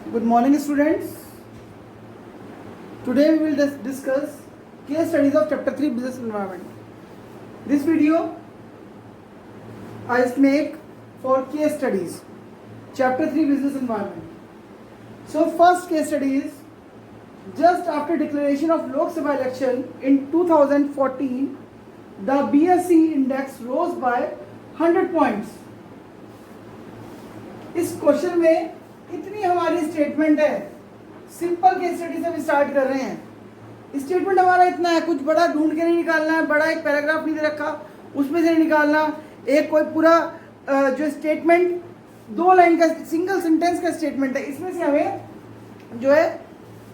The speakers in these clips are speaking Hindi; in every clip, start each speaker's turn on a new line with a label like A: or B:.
A: Good morning, students. Today we will discuss case studies of Chapter 3 Business Environment. This video I make for case studies, Chapter 3 Business Environment. So, first case study is just after declaration of Lok Sabha election in 2014, the BSE index rose by 100 points. इस क्वेश्चन में इतनी हमारी स्टेटमेंट है, सिंपल केस स्टडी से हम स्टार्ट कर रहे हैं। स्टेटमेंट हमारा इतना है, कुछ बड़ा ढूंढ के नहीं निकालना है, बड़ा एक पैराग्राफ नहीं दे रखा उसमें से नहीं निकालना, एक कोई पूरा जो स्टेटमेंट 2 लाइन का सिंगल सेंटेंस का स्टेटमेंट है, इसमें से हमें जो है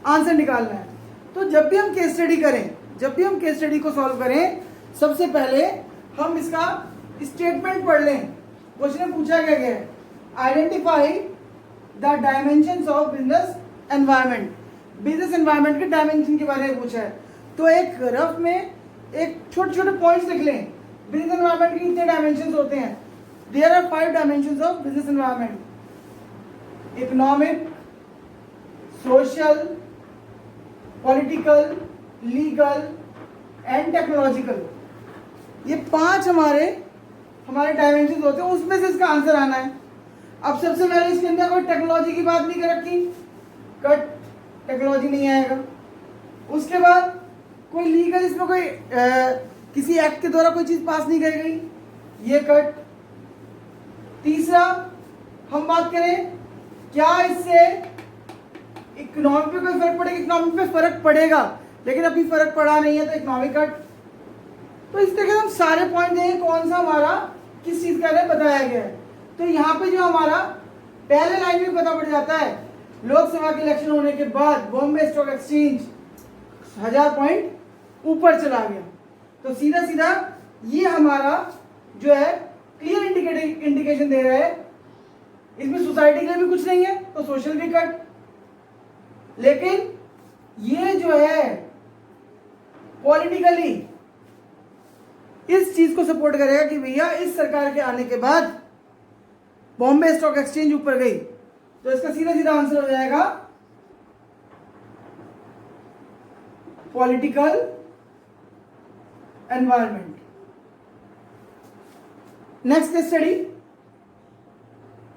A: आंसर निकालना है। तो जब भी हम केस स्टडी को सॉल्व करें, सबसे पहले हम इसका स्टेटमेंट पढ़ लें। क्वेश्चन में पूछा क्या गया है, identify the dimensions of business environment. Business environment के डायमेंशन के बारे में पूछा है, तो एक रफ में एक छोटे छोटे पॉइंट्स लिख लें। बिजनेस एनवायरनमेंट के कितने डायमेंशंस होते हैं? There are 5 dimensions of business environment: economic, social, political, legal and technological. ये 5 हमारे डायमेंशंस होते हैं, उसमें से इसका आंसर आना है। अब सबसे पहले इसके अंदर कोई टेक्नोलॉजी की बात नहीं कर रखी, कट, टेक्नोलॉजी नहीं आएगा। उसके बाद कोई लीगल, इसमें कोई किसी एक्ट के द्वारा कोई चीज पास नहीं करी गई, ये कट। तीसरा, हम बात करें क्या इससे इकोनॉमी पे कोई फर्क पड़ेगा, इकोनॉमी पे फर्क पड़ेगा लेकिन अभी फर्क पड़ा नहीं है, तो इकोनॉमिक कट। तो इस तरह हम सारे पॉइंट देंगे कौन सा हमारा किस चीज का बताया गया है। तो यहाँ पे जो हमारा पहले लाइन में पता पड़ जाता है, लोकसभा के इलेक्शन होने के बाद बॉम्बे स्टॉक एक्सचेंज 1000 पॉइंट ऊपर चला गया। तो सीधा सीधा ये हमारा जो है क्लियर इंडिकेशन दे रहा है, इसमें सोसाइटी के लिए भी कुछ नहीं है, तो सोशल भी कट। लेकिन ये जो है पॉलिटिकली इस चीज को सपोर्ट करेगा कि भैया इस सरकार के आने के बाद बॉम्बे स्टॉक एक्सचेंज ऊपर गई, तो इसका सीधा सीधा आंसर हो जाएगा political environment. Next case study,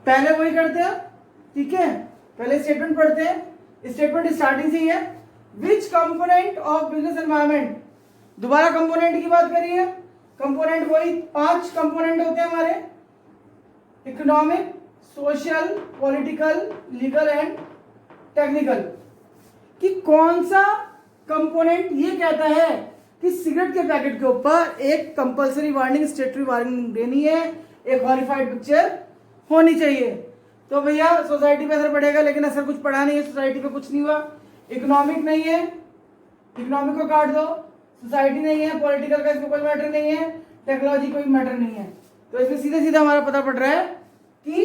A: पहले वही करते हैं, ठीक है। पहले स्टेटमेंट पढ़ते हैं, स्टेटमेंट स्टार्टिंग से ही है। विच कंपोनेंट ऑफ बिजनेस एनवायरनमेंट, दोबारा कंपोनेंट की बात करी है। कंपोनेंट वही 5 कंपोनेंट होते हैं हमारे, economic, social, political, legal and technical. कि कौन सा कंपोनेंट ये कहता है कि सिगरेट के पैकेट के ऊपर एक कंपलसरी वार्निंग, स्टेटरी वार्निंग देनी है, एक हॉरिफाइड पिक्चर होनी चाहिए। तो भैया सोसाइटी पे असर पड़ेगा, लेकिन असर कुछ पड़ा नहीं है, सोसाइटी पे कुछ नहीं हुआ। इकोनॉमिक नहीं है, इकोनॉमिक को काट दो। सोसाइटी नहीं है, पॉलिटिकल का इसमें कोई मैटर नहीं है, टेक्नोलॉजी कोई मैटर नहीं है। तो इसमें सीधे सीधा हमारा पता पड़ रहा है कि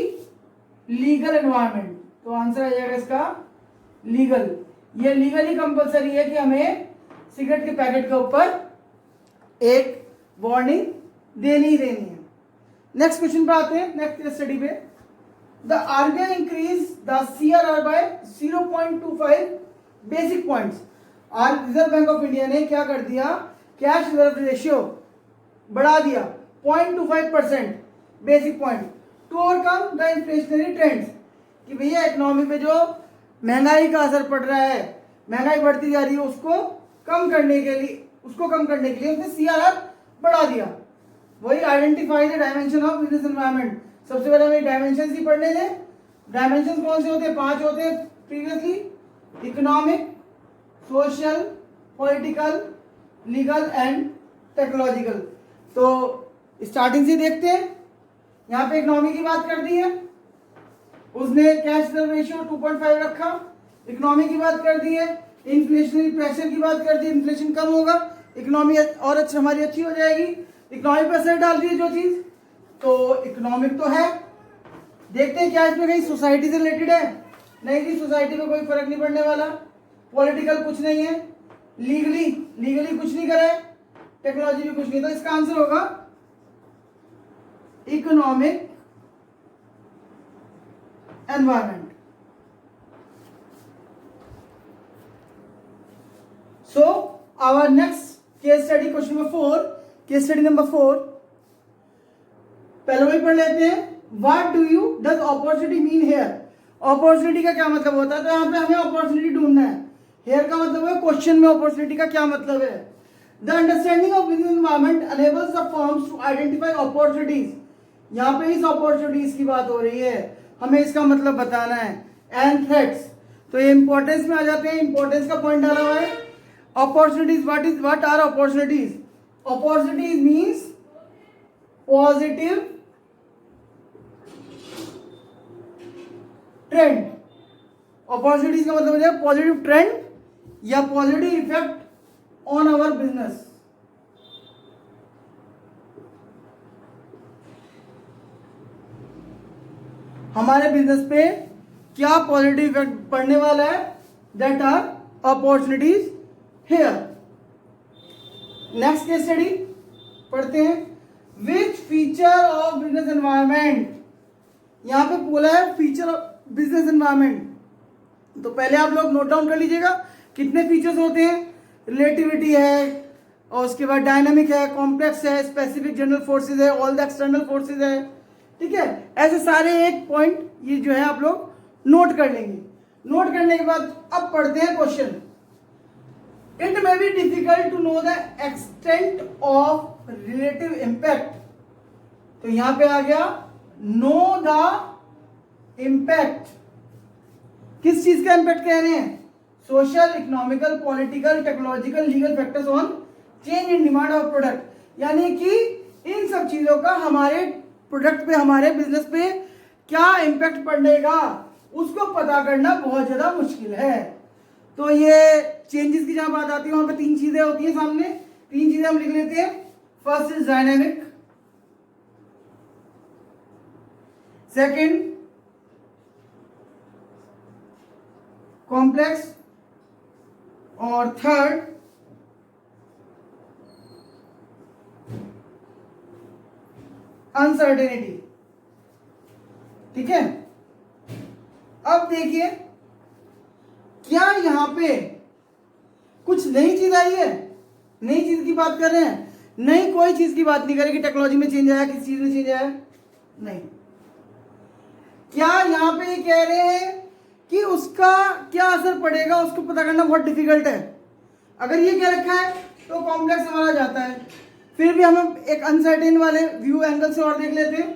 A: लीगल एनवायरनमेंट, तो आंसर आ जाएगा इसका लीगल। ये लीगली कंपलसरी है कि हमें सिगरेट के पैकेट के ऊपर एक वार्निंग देनी ही देनी है। नेक्स्ट क्वेश्चन पे आते हैं, नेक्स्ट स्टडी पे। The RBI increase the CRR by 0.25 basic points. आज रिजर्व बैंक ऑफ इंडिया ने क्या कर दिया, कैश रिजर्व रेशियो बढ़ा दिया 0.25% basic point two overcome the inflationary trends. कि भैया इकोनॉमी पे जो महंगाई का असर पड़ रहा है, महंगाई बढ़ती जा रही है, उसको कम करने के लिए उसने सीआरआर बढ़ा दिया। वही identify the dimension of business environment. सबसे पहले हमें डायमेंशन ही पढ़ने थे। डायमेंशन कौन से होते हैं? 5 होते हैं previously, economic, social, political, legal and technological. तो स्टार्टिंग से देखते हैं, यहाँ पे इकोनॉमी की बात कर दी है, उसने कैश रिजर्व रेशियो 2.5 रखा। इकोनॉमी की बात कर दी है, इन्फ्लेशनरी प्रेशर की बात कर दी, इन्फ्लेशन कम होगा, इकोनॉमी और हमारी अच्छी हो जाएगी। इकोनॉमी पर असर डाल रही है जो चीज, तो इकोनॉमिक तो है। देखते हैं क्या इसमें कहीं सोसाइटी से रिलेटेड है, नहीं जी, सोसाइटी में कोई फर्क नहीं पड़ने वाला। पॉलिटिकल कुछ नहीं है, लीगली कुछ नहीं करा है, टेक्नोलॉजी भी कुछ नहीं। तो इसका आंसर होगा economic environment. So our next case study, question number 4, case study number 4, पहले वही पढ़ लेते हैं। What do you does opportunity mean here? Opportunity का क्या मतलब होता है? तो यहाँ पे हमें अपॉर्चुनिटी ढूंढना है। हेयर का मतलब है क्वेश्चन में अपॉर्चुनिटी का क्या मतलब है। The understanding of business environment enables the firms to identify opportunities. यहाँ पे इस अपॉर्चुनिटीज की बात हो रही है, हमें इसका मतलब बताना है। एंड थ्रेट्स, तो ये इंपॉर्टेंस में आ जाते हैं, इंपॉर्टेंस का पॉइंट डाला हुआ है। Opportunities, what are opportunities? Opportunities means positive trend. Opportunities का मतलब है पॉजिटिव ट्रेंड या positive effect on our business. हमारे बिजनेस पे क्या पॉजिटिव इफेक्ट पड़ने वाला है? That are opportunities here. Next case study पढ़ते हैं। Which feature of business environment? यहां पे बोला है फीचर ऑफ बिजनेस एनवायरमेंट, तो पहले आप लोग नोट डाउन कर लीजिएगा कितने फीचर्स होते हैं। रिलेटिविटी है, और उसके बाद डायनामिक है, कॉम्प्लेक्स है, स्पेसिफिक जनरल फोर्सेज है, ऑल द एक्सटर्नल फोर्सेज है। ठीक है, ऐसे सारे एक पॉइंट ये जो है आप लोग नोट कर लेंगे। नोट करने के बाद अब पढ़ते हैं question. It may be difficult to know the extent of relative impact. तो यहां पे आ गया नो द इंपैक्ट। किस चीज का इंपैक्ट कह रहे हैं? Social, economical, political, technological, legal factors on change in demand of product. यानी कि इन सब चीजों का हमारे प्रोडक्ट पे, हमारे बिजनेस पे क्या इंपैक्ट पड़ेगा उसको पता करना बहुत ज्यादा मुश्किल है। तो ये चेंजेस की जहां बात आती है वहां पे तीन चीजें होती हैं सामने, तीन चीजें हम लिख लेते हैं। First is dynamic, second complex, और थर्ड अनसर्टेनिटी। ठीक है, अब देखिए क्या यहां पे कुछ नई चीज आई है? नई चीज की बात कर रहे हैं? नहीं, कोई चीज की बात नहीं करें कि टेक्नोलॉजी में चेंज आया, किस चीज में चेंज आया, नहीं। क्या यहां पे ये कह रहे हैं कि उसका क्या असर पड़ेगा उसको पता करना बहुत डिफिकल्ट है? अगर ये कह रखा है तो कॉम्प्लेक्स हमारा जाता है। फिर भी हम एक अनसर्टेन वाले व्यू एंगल से और देख लेते हैं,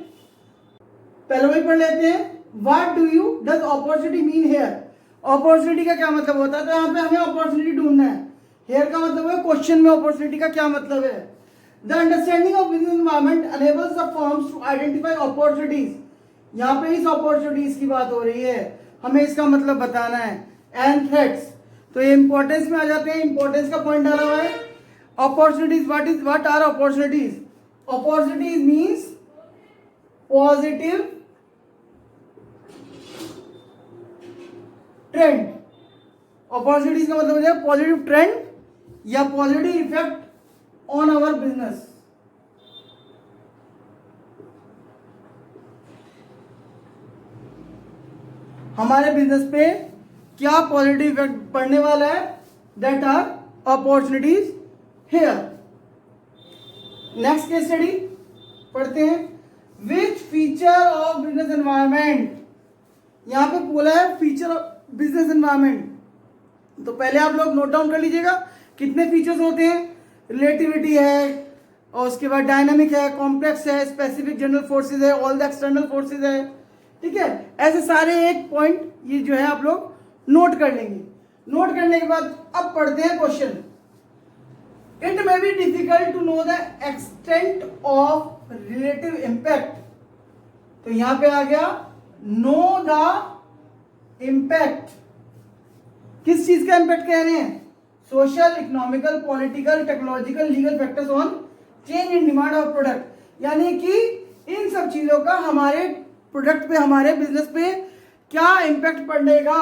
A: पहले वही पढ़ लेते हैं। What do you does opportunity mean here? Opportunity का क्या मतलब होता है? तो यहाँ पे हमें अपॉर्चुनिटी ढूंढना है। हेयर का मतलब है क्वेश्चन में अपॉर्चुनिटी का क्या मतलब है। The understanding of business environment enables the firms to identify opportunities. यहाँ पे इस अपॉर्चुनिटीज की बात हो रही है, हमें इसका मतलब बताना है। एंड थ्रेट्स, तो ये इंपॉर्टेंस में आ जाते हैं, इंपॉर्टेंस का पॉइंट डाला हुआ है। Opportunities, what are opportunities? Opportunities means positive trend. Opportunities का मतलब है पॉजिटिव ट्रेंड या positive effect on our business. हमारे बिजनेस पे क्या पॉजिटिव इफेक्ट पड़ने वाला है? That are opportunities here. Next case study पढ़ते हैं। Which feature of business environment? यहां पे बोला है फीचर ऑफ बिजनेस एनवायरमेंट, तो पहले आप लोग नोट डाउन कर लीजिएगा कितने फीचर्स होते हैं। रिलेटिविटी है, और उसके बाद डायनामिक है, कॉम्प्लेक्स है, स्पेसिफिक जनरल फोर्सेज है, ऑल द एक्सटर्नल फोर्सेज है। ठीक है, ऐसे सारे एक पॉइंट ये जो है आप लोग नोट कर लेंगे। नोट करने के बाद अब पढ़ते हैं question. It may be difficult to know the extent of relative impact. तो यहां पे आ गया नो द इंपैक्ट। किस चीज का इंपैक्ट कह रहे हैं? Social, economical, political, technological, legal factors on change in demand of product. यानी कि इन सब चीजों का हमारे प्रोडक्ट पे, हमारे बिजनेस पे क्या इंपैक्ट पड़ेगा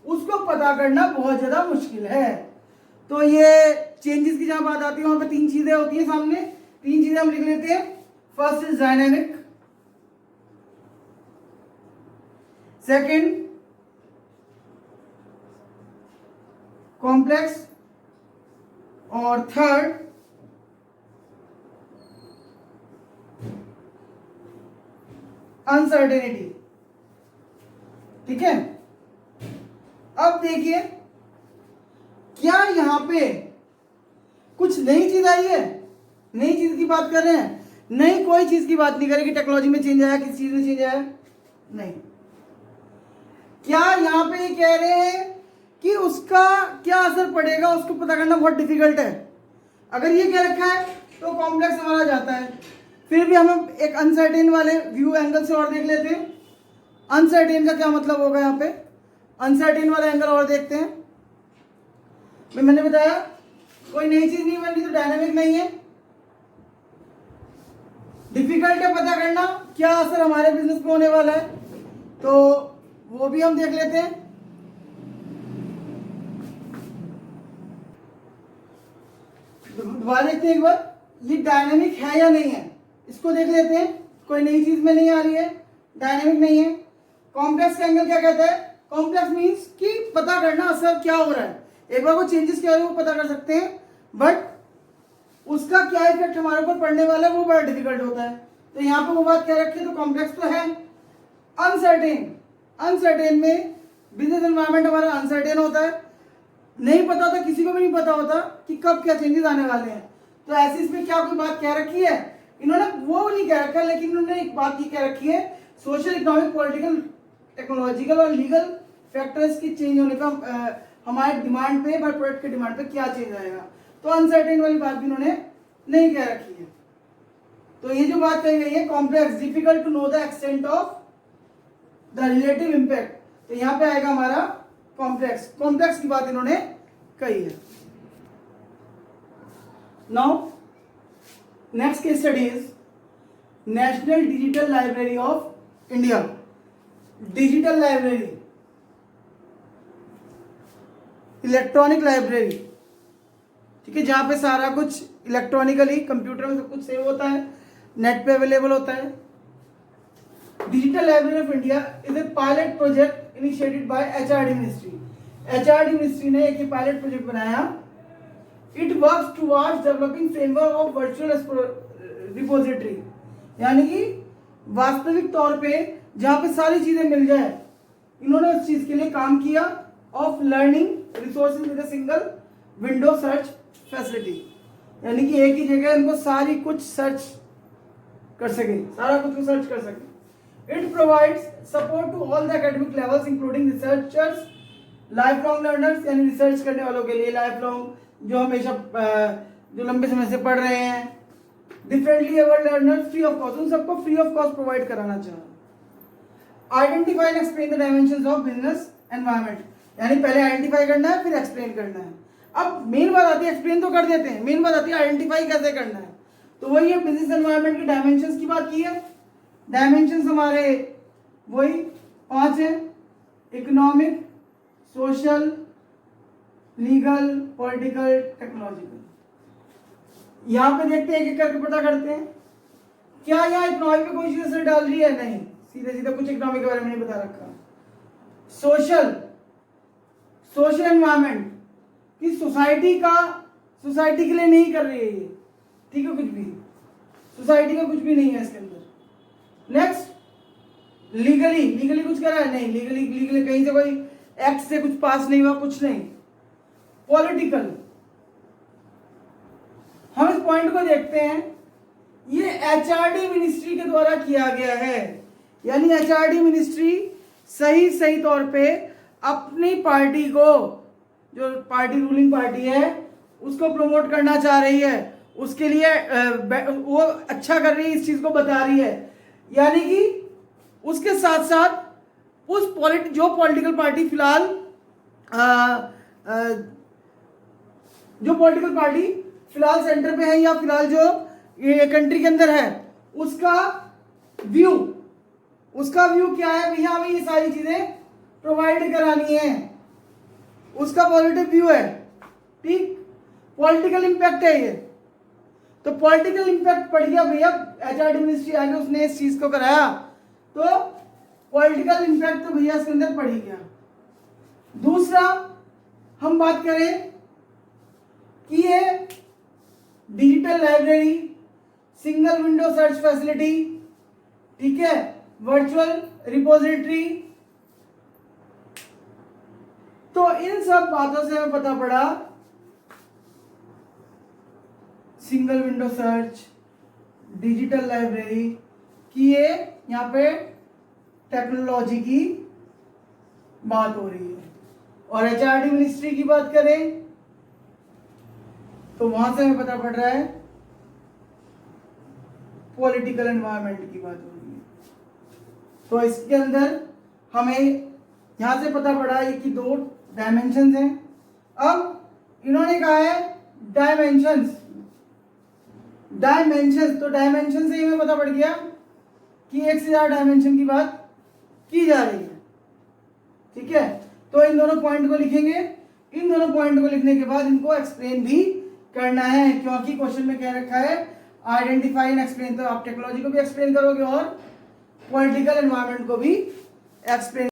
A: उसको पता करना बहुत ज्यादा मुश्किल है। तो ये चेंजेस की जहां बात आती है वहां पे तीन चीजें होती हैं सामने, तीन चीजें हम लिख लेते हैं। First is dynamic, second complex, और थर्ड अनसर्टेनिटी। ठीक है, अब देखिए क्या यहां पे कुछ नई चीज आई है? नई चीज की बात कर रहे हैं? नहीं, कोई चीज की बात नहीं करें कि टेक्नोलॉजी में चेंज आया, किस चीज में चेंज आया, नहीं। क्या यहां पे ये कह रहे हैं कि उसका क्या असर पड़ेगा, उसको पता करना बहुत डिफिकल्ट है। अगर ये कह रखा है तो कॉम्प्लेक्स हमारा जाता है। फिर भी हम एक अनसर्टेन वाले व्यू एंगल से और देख लेते हैं। अनसर्टेन का क्या मतलब होगा यहाँ पे, अनसर्टेन वाला एंगल और देखते हैं। मैंने बताया कोई नई चीज नहीं बन रही तो डायनामिक नहीं है, डिफिकल्ट है पता करना क्या असर हमारे बिजनेस पे होने वाला है, तो वो भी हम देख लेते हैं। दोबारा देखते हैं एक बार, ये डायनामिक है या नहीं है, इसको देख लेते हैं। कोई नई चीज में नहीं आ रही है, डायनामिक नहीं है। कॉम्प्लेक्स का एंगल क्या कहता है? कॉम्प्लेक्स मीन्स कि पता करना असर क्या हो रहा है। एक बार वो चेंजेस क्या हो रहे हैं वो पता कर सकते हैं, बट उसका क्या इफेक्ट हमारे ऊपर पड़ने वाला है वो बड़ा डिफिकल्ट होता है। तो यहाँ पे वो बात क्या रखी है, तो कॉम्प्लेक्स तो है। अनसर्टेन, अनसर्टेन में बिजनेस एनवायरनमेंट हमारा अनसर्टेन होता है, नहीं पता होता, किसी को भी नहीं पता होता कि कब क्या चेंजेस आने वाले हैं। तो ऐसे इसमें क्या कोई बात कह रखी है? इन्होंने वो नहीं कह रखा, लेकिन इन्होंने एक बात की कह रखी है, सोशल, इकोनॉमिक, पॉलिटिकल, टेक्नोलॉजिकल और लीगल फैक्टर्स की चेंज होने का हमारे डिमांड पे, हमारे प्रोडक्ट के डिमांड पे क्या चेंज आएगा। तो अनसर्टेन वाली बात भी इन्होंने नहीं कह रखी है। तो ये जो बात कही गई है, complex, difficult to know the extent of the relative impact, तो यहां पे आएगा हमारा कॉम्प्लेक्स। कॉम्प्लेक्स की बात इन्होंने कही है। Now next case study is national digital library of India. Digital library, electronic library, ठीक है, जहां पे सारा कुछ इलेक्ट्रॉनिकली कंप्यूटर में सब कुछ सेव होता है, नेट पे अवेलेबल होता है। Digital library of India is a pilot project initiated by HRD ministry. HRD ministry ने एक पायलट प्रोजेक्ट बनाया। It works towards developing framework of virtual repository, यानी कि वास्तविक तौर पे जहां पे सारी चीजें मिल जाए, इन्होंने उस चीज के लिए काम किया। Of learning resources with a single window search facility, यानी कि एक ही जगह इनको सारी कुछ सर्च कर सके, सारा कुछ सर्च कर सके। It provides support to all the academic levels including researchers, life long learners, यानी रिसर्च करने वालों के लिए लाइफ लॉन्ग, जो हमेशा जो लंबे समय से पढ़ रहे हैं, differently abled learners, free of cost, उन सबको फ्री ऑफ कॉस्ट प्रोवाइड कराना चाहिए। Identify and explain the dimensions of business environment, यानी पहले आइडेंटिफाई करना है फिर एक्सप्लेन करना है। अब मेन बात आती है, एक्सप्लेन तो कर देते हैं, मेन बात आती है आइडेंटिफाई कैसे करना है। तो वही है, बिजनेस एनवायरनमेंट की डायमेंशंस की बात की है। डायमेंशंस हमारे वही 5 है, economic, social, legal, political, technological. यहां पे देखते हैं, एक एक करके पता करते हैं। क्या यहाँ इकोनॉमिक में कोई चीज असर डाल रही है? नहीं, सीधे सीधे कुछ इकोनॉमिक के बारे में नहीं बता रखा। सोशल, सोशल एनवायरनमेंट कि सोसाइटी के लिए नहीं कर रही है ये, ठीक है, कुछ भी सोसाइटी का कुछ भी नहीं है इसके अंदर। नेक्स्ट लीगली, लीगली कुछ कर रहा है? नहीं, लीगली कहीं से कोई एक्ट से कुछ पास नहीं हुआ, कुछ नहीं। पॉलिटिकल, हम इस पॉइंट को देखते हैं, ये एचआरडी मिनिस्ट्री के द्वारा किया गया है, यानी एचआरडी मिनिस्ट्री सही तौर पे अपनी पार्टी को, जो पार्टी रूलिंग पार्टी है, उसको प्रमोट करना चाह रही है, उसके लिए वो अच्छा कर रही है, इस चीज को बता रही है। यानी कि उसके साथ साथ उस जो पॉलिटिकल पार्टी फिलहाल जो पॉलिटिकल पार्टी फिलहाल सेंटर पे है या फिलहाल जो ये कंट्री के अंदर है, उसका व्यू क्या है, भैया हमें ये सारी चीजें प्रोवाइड करानी है, उसका पॉजिटिव व्यू है, ठीक। पॉलिटिकल इम्पैक्ट है ये, तो पॉलिटिकल इम्पैक्ट पड़ गया भैया, एचआरडी मिनिस्ट्री आगे उसने इस चीज को कराया, तो पॉलिटिकल इम्पैक्ट तो भैया इसके अंदर पड़ ही गया। दूसरा हम बात करें की है digital library, single window search facility, ठीक है, वर्चुअल रिपोजिटरी। तो इन सब बातों से हमें पता पड़ा single window search, digital library की ये यहाँ पे टेक्नोलॉजी की बात हो रही है। और एचआरडी मिनिस्ट्री की बात करें तो वहां से हमें पता पड़ रहा है पॉलिटिकल एनवायरनमेंट की बात हो रही है। तो इसके अंदर हमें यहां से पता पड़ा है कि दो डायमेंशंस हैं। अब इन्होंने कहा है डायमेंशंस, तो डायमेंशन से ही हमें पता पड़ गया कि एक से ज्यादा डायमेंशन की बात की जा रही है, ठीक है। तो इन दोनों पॉइंट को लिखेंगे, इन दोनों पॉइंट को लिखने के बाद इनको एक्सप्लेन भी करना है, क्योंकि क्वेश्चन में कह रखा है आइडेंटिफाई एंड एक्सप्लेन। तो आप टेक्नोलॉजी को भी एक्सप्लेन करोगे और पॉलिटिकल एनवायरनमेंट को भी एक्सप्लेन